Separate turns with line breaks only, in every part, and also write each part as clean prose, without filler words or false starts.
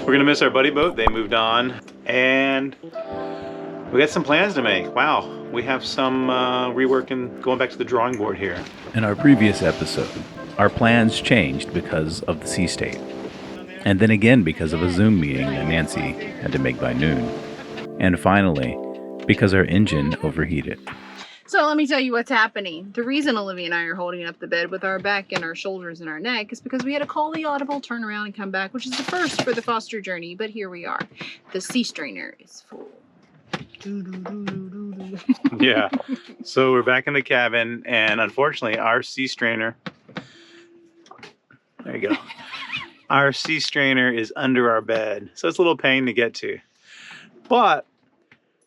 We're gonna miss our buddy boat. They moved on, and we got some plans to make. Wow, we have some rework and going back to the drawing board here.
In our previous episode, our plans changed because of the sea state, and then again because of a Zoom meeting that Nancy had to make by noon, and finally because our engine overheated.
So let me tell you what's happening. The reason Olivia and I are holding up the bed with our back and our shoulders and our neck is because we had to call the audible, turn around, and come back, which is the first for the foster journey, but here we are. The sea strainer is full.
Yeah, so we're back in the cabin, and unfortunately our sea strainer, there you go, our sea strainer is under our bed, so it's a little pain to get to. But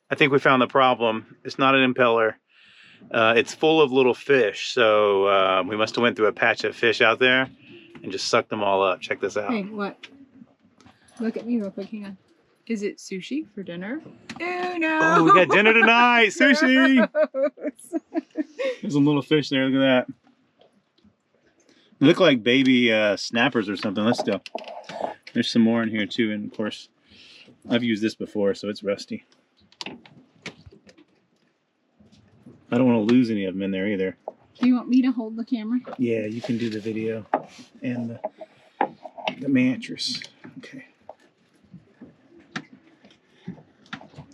I think we found the problem. It's not an impeller. It's full of little fish, so we must have went through a patch of fish out there and just sucked them all up. Check this out.
Hey, what? Look at me real quick, hang on. Is it sushi for dinner? Oh, no!
Oh, we got dinner tonight! Sushi! There's some little fish there, look at that. They look like baby snappers or something. Let's go. There's some more in here too, and of course, I've used this before, so it's rusty. I don't want to lose any of them in there either.
Do you want me to hold the camera?
Yeah, you can do the video and the mattress. Okay.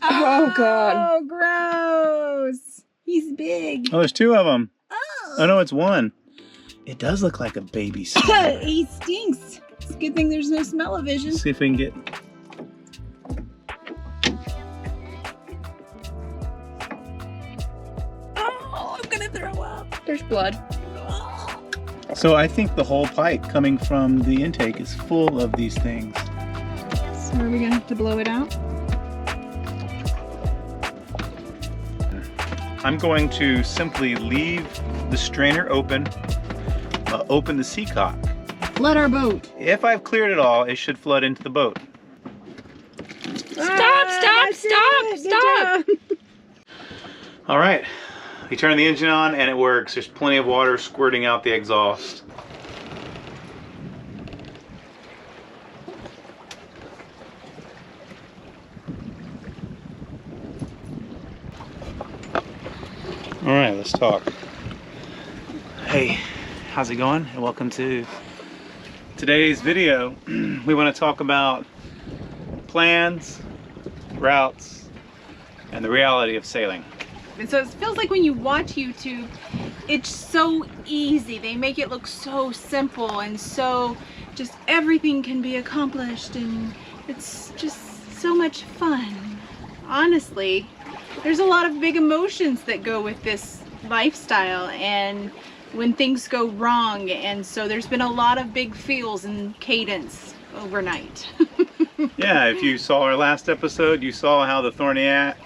Oh, God. Oh, gross. He's big.
Oh, there's two of them.
Oh.
Oh, no, it's one. It does look like a baby snake.
He stinks. It's a good thing there's no smell-o-vision.
See if we can get...
Oh, I'm gonna throw up. There's blood.
So I think the whole pipe coming from the intake is full of these things.
So are we gonna have to blow it out?
I'm going to simply leave the strainer open, open the sea cock.
Flood our boat.
If I've cleared it all, it should flood into the boat.
Stop!
All right, we turn the engine on and it works. There's plenty of water squirting out the exhaust. All right, let's talk. Hey, how's it going? And welcome to today's video. We want to talk about plans, routes, and the reality of sailing.
And so it feels like when you watch YouTube, it's so easy. They make it look so simple and so just everything can be accomplished, and it's just so much fun. Honestly, there's a lot of big emotions that go with this lifestyle and when things go wrong, and so there's been a lot of big feels in Cadence overnight.
Yeah, if you saw our last episode, you saw how the thorny ass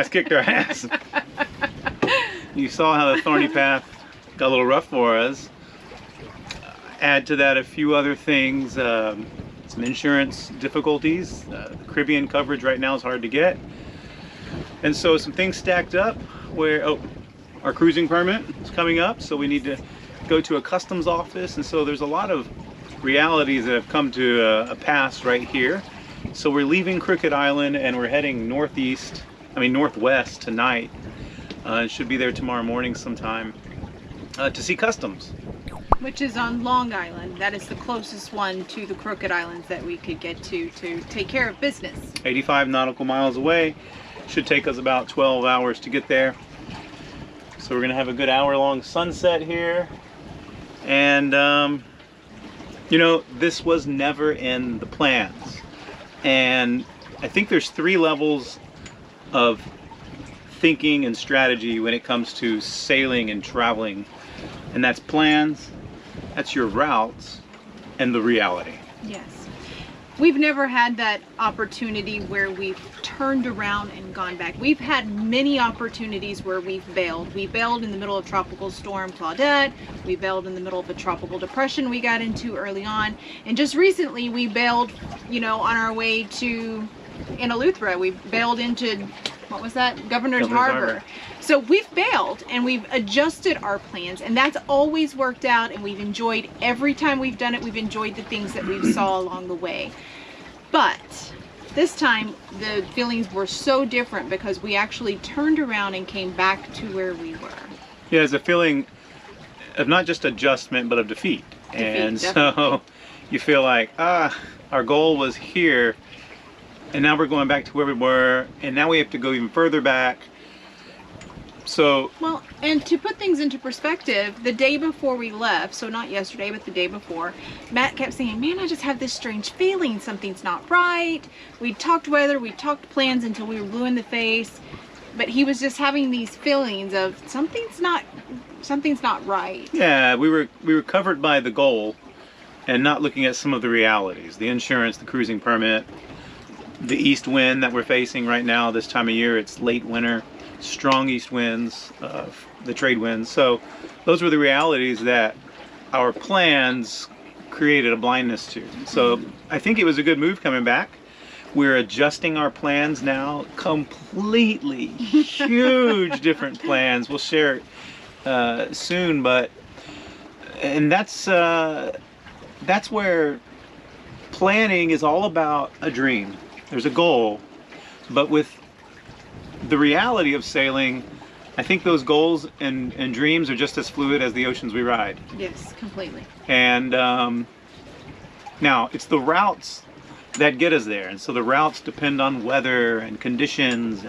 kicked our ass. You saw how the thorny path got a little rough for us. Add to that a few other things, some insurance difficulties. The Caribbean coverage right now is hard to get. And so some things stacked up where, our cruising permit is coming up, so we need to go to a customs office, and so there's a lot of realities that have come to a pass right here. So we're leaving Crooked Island and we're heading northwest tonight, and should be there tomorrow morning sometime to see customs.
Which is on Long Island. That is the closest one to the Crooked Islands that we could get to take care of business.
85 nautical miles away. Should take us about 12 hours to get there. So we're gonna have a good hour-long sunset here. And you know, this was never in the plans. And I think there's 3 levels of thinking and strategy when it comes to sailing and traveling. And that's plans, that's your routes, and the reality.
Yes. We've never had that opportunity where we've turned around and gone back. We've had many opportunities where we've bailed. We bailed in the middle of Tropical Storm Claudette. We bailed in the middle of a tropical depression we got into early on. And just recently we bailed, you know, on our way to in Eleuthera. We bailed into what was that? Governor's
Governor's
Harbor.
Harbor.
So we've bailed and we've adjusted our plans, and that's always worked out, and we've enjoyed every time we've done it. We've enjoyed the things that we've saw along the way. But this time the feelings were so different because we actually turned around and came back to where we were.
Yeah, it's a feeling of not just adjustment, but of defeat. And
definitely.
so you feel like, our goal was here, and now we're going back to where we were, and now we have to go even further back. So,
Well, and to put things into perspective, the day before we left, so not yesterday, but the day before, Matt kept saying, man, I just have this strange feeling. Something's not right. We talked weather, we talked plans until we were blue in the face. But he was just having these feelings of something's not right.
yeah, we were covered by the goal and not looking at some of the realities. The insurance, the cruising permit, the east wind that we're facing right now this time of year. It's late winter. Strong east winds, the trade winds. So those were the realities that our plans created a blindness to. So I think it was a good move coming back. We're adjusting our plans now, completely huge different plans. We'll share it soon, and that's where planning is all about a dream. There's a goal, but with the reality of sailing, I think those goals and dreams are just as fluid as the oceans we ride.
Yes, completely.
And now it's the routes that get us there, and so the routes depend on weather and conditions.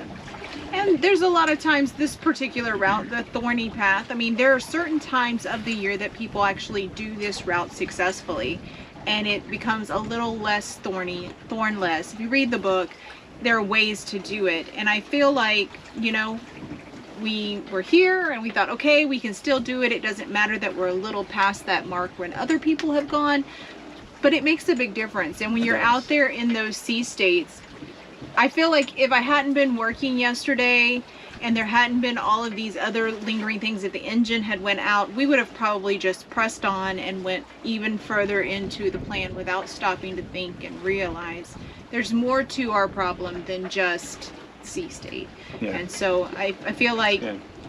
And there's a lot of times this particular route, the thorny path, I mean, there are certain times of the year that people actually do this route successfully, and it becomes a little less thornless. If you read the book, there are ways to do it, and I feel like, you know, we were here and we thought, okay, we can still do it. It doesn't matter that we're a little past that mark when other people have gone, but it makes a big difference. And when you're out there in those sea states, I feel like if I hadn't been working yesterday and there hadn't been all of these other lingering things, if the engine had went out, we would have probably just pressed on and went even further into the plan without stopping to think and realize there's more to our problem than just sea state.
Yeah.
And so I feel like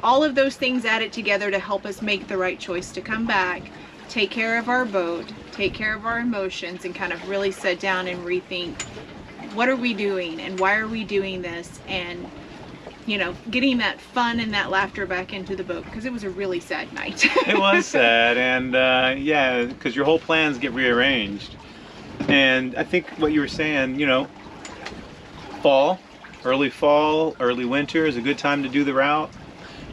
all of those things added together to help us make the right choice to come back, take care of our boat, take care of our emotions, and kind of really sit down and rethink, what are we doing and why are we doing this? And, you know, getting that fun and that laughter back into the boat, because it was a really sad night.
It was sad, and yeah, because your whole plans get rearranged. And I think what you were saying, you know, early fall, early winter is a good time to do the route.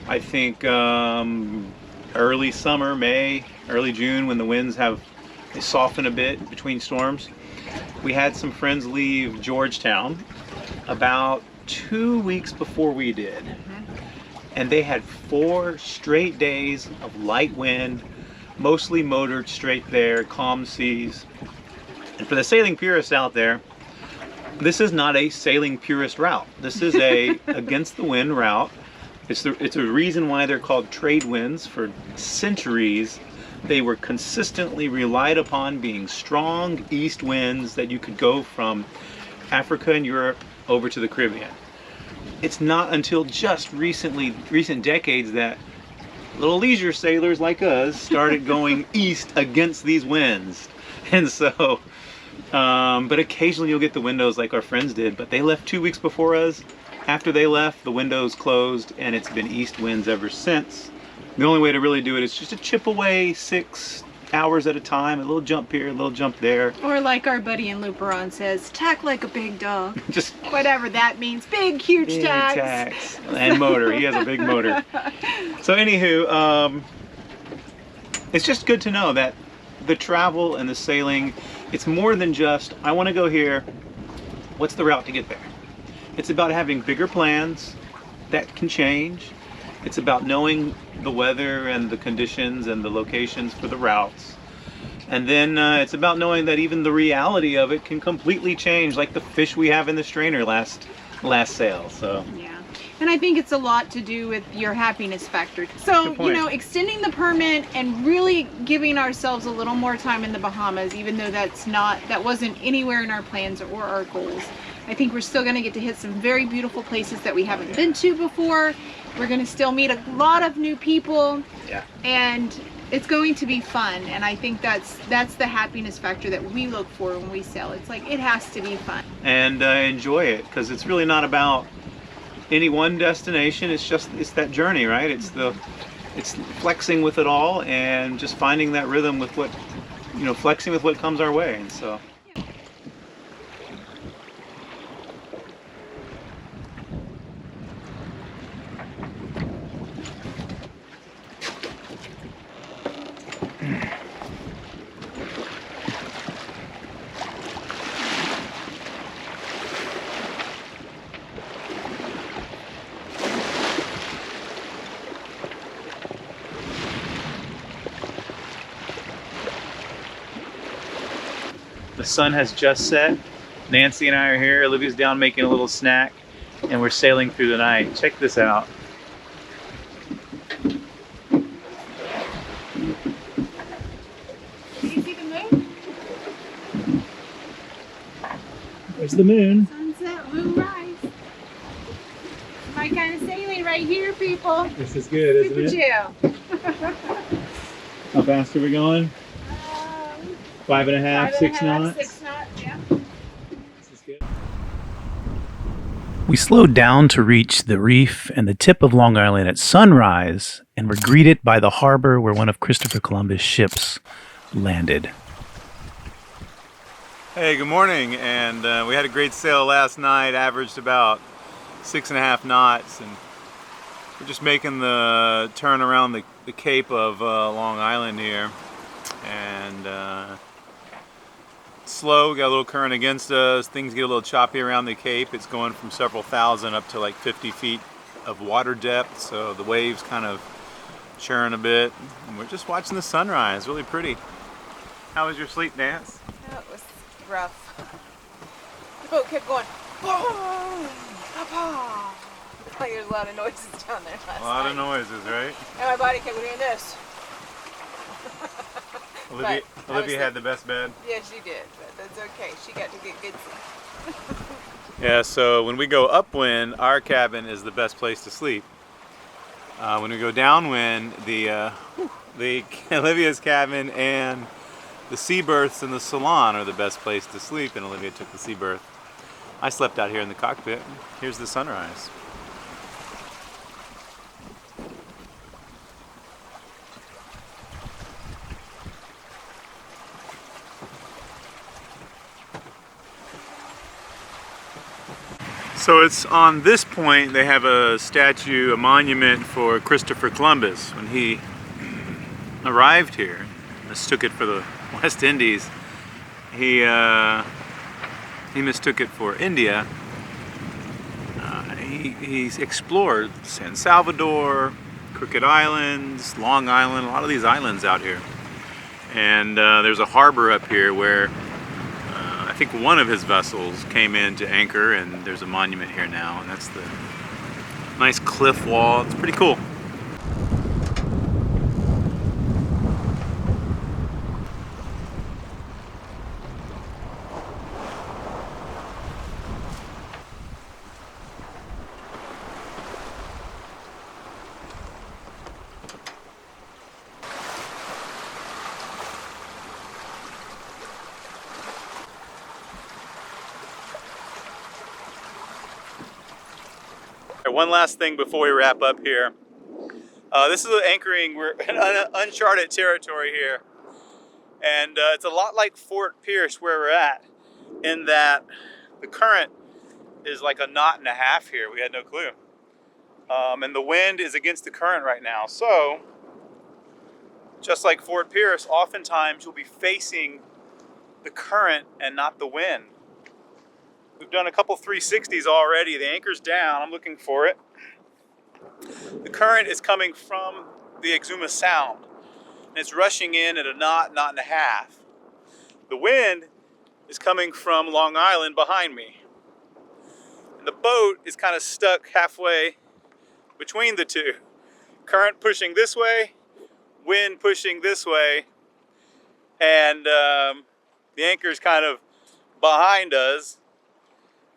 I think early summer, May, early June, when the winds they soften a bit between storms. We had some friends leave Georgetown about 2 weeks before we did. And they had 4 straight days of light wind, mostly motored straight there, calm seas. And for the sailing purists out there, this is not a sailing purist route. This is a against the wind route. It's a reason why they're called trade winds. For centuries, they were consistently relied upon being strong east winds that you could go from Africa and Europe over to the Caribbean. It's not until just recent decades that little leisure sailors like us started going east against these winds. And so, but occasionally you'll get the windows like our friends did, but they left 2 weeks before us. After they left, the windows closed, and it's been east winds ever since. The only way to really do it is just to chip away 6 hours at a time, a little jump here, a little jump there.
Or like our buddy in Luperon says, tack like a big dog.
Just
whatever that means. Big, huge
big
tacks.
tacks. And motor. He has a big motor. So anywho, it's just good to know that the travel and the sailing, it's more than just, I want to go here, what's the route to get there? It's about having bigger plans that can change. It's about knowing the weather and the conditions and the locations for the routes. And then it's about knowing that even the reality of it can completely change, like the fish we have in the strainer last sail. So
yeah. And I think it's a lot to do with your happiness factor. So, you know, extending the permit and really giving ourselves a little more time in the Bahamas, even though that wasn't anywhere in our plans or our goals. I think we're still going to get to hit some very beautiful places that we haven't been to before. We're going to still meet a lot of new people.
Yeah.
And it's going to be fun. And I think that's the happiness factor that we look for when we sail. It's like, it has to be fun.
And enjoy it, because it's really not about any one destination. It's that journey, right? It's flexing with it all and just finding that rhythm with what, flexing with what comes our way. And so the sun has just set. Nancy and I are here. Olivia's down making a little snack, and we're sailing through the night. Check this out.
Do you see the moon?
There's the moon.
Sunset, moonrise. My kind of sailing right here, people.
This is good,
Super
isn't it?
chill.
How fast are we going? 5.5, 6 knots.
6 knots, yeah.
This is good.
We slowed down to reach the reef and the tip of Long Island at sunrise, and were greeted by the harbor where one of Christopher Columbus' ships landed.
Hey, good morning. And we had a great sail last night, averaged about 6.5 knots. And we're just making the turn around the cape of Long Island here. And slow, we got a little current against us. Things get a little choppy around the cape. It's going from several thousand up to like 50 feet of water depth. So the waves kind of churn a bit. And we're just watching the sunrise, really pretty. How was your sleep, Nance?
That was rough. The boat kept going. Oh, there's a lot of noises down there last
A lot
night.
of noises, right?
And my body kept doing this.
Olivia had the best bed.
Yeah, she did, but that's okay. She got to get good sleep.
Yeah, so when we go upwind, our cabin is the best place to sleep. When we go downwind, the Olivia's cabin and the sea berths in the salon are the best place to sleep, and Olivia took the sea berth. I slept out here in the cockpit. Here's the sunrise. So it's on this point they have a statue, a monument for Christopher Columbus. When he arrived here, mistook it for the West Indies, he mistook it for India. He explored San Salvador, Crooked Islands, Long Island, a lot of these islands out here. And there's a harbor up here where I think one of his vessels came in to anchor, and there's a monument here now, and that's the nice cliff wall. It's pretty cool. One last thing before we wrap up here. This is anchoring. We're in uncharted territory here. And it's a lot like Fort Pierce where we're at, in that the current is like 1.5 knots here. We had no clue. And the wind is against the current right now. So, just like Fort Pierce, oftentimes you'll be facing the current and not the wind. We've done a couple 360s already. The anchor's down. I'm looking for it. The current is coming from the Exuma Sound, and it's rushing in at 1.5 knots. The wind is coming from Long Island behind me. And the boat is kind of stuck halfway between the two. Current pushing this way, wind pushing this way, and the anchor's kind of behind us.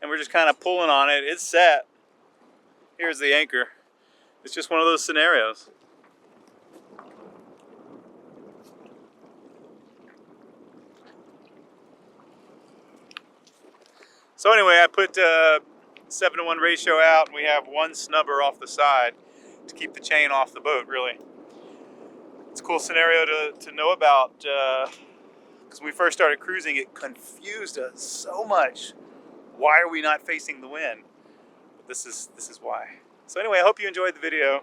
and we're just kind of pulling on it. It's set. Here's the anchor. It's just one of those scenarios. So anyway, I put 7-to-1 ratio out, and we have one snubber off the side to keep the chain off the boat, really. It's a cool scenario to know about, because when we first started cruising, it confused us so much. Why are we not facing the wind? But this is why. So anyway, I hope you enjoyed the video.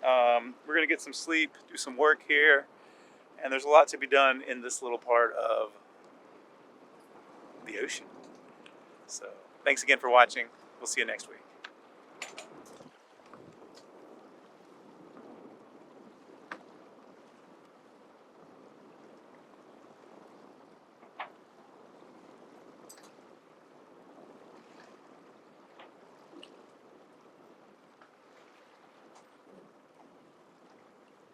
We're gonna get some sleep, do some work here, and there's a lot to be done in this little part of the ocean. So thanks again for watching. We'll see you next week.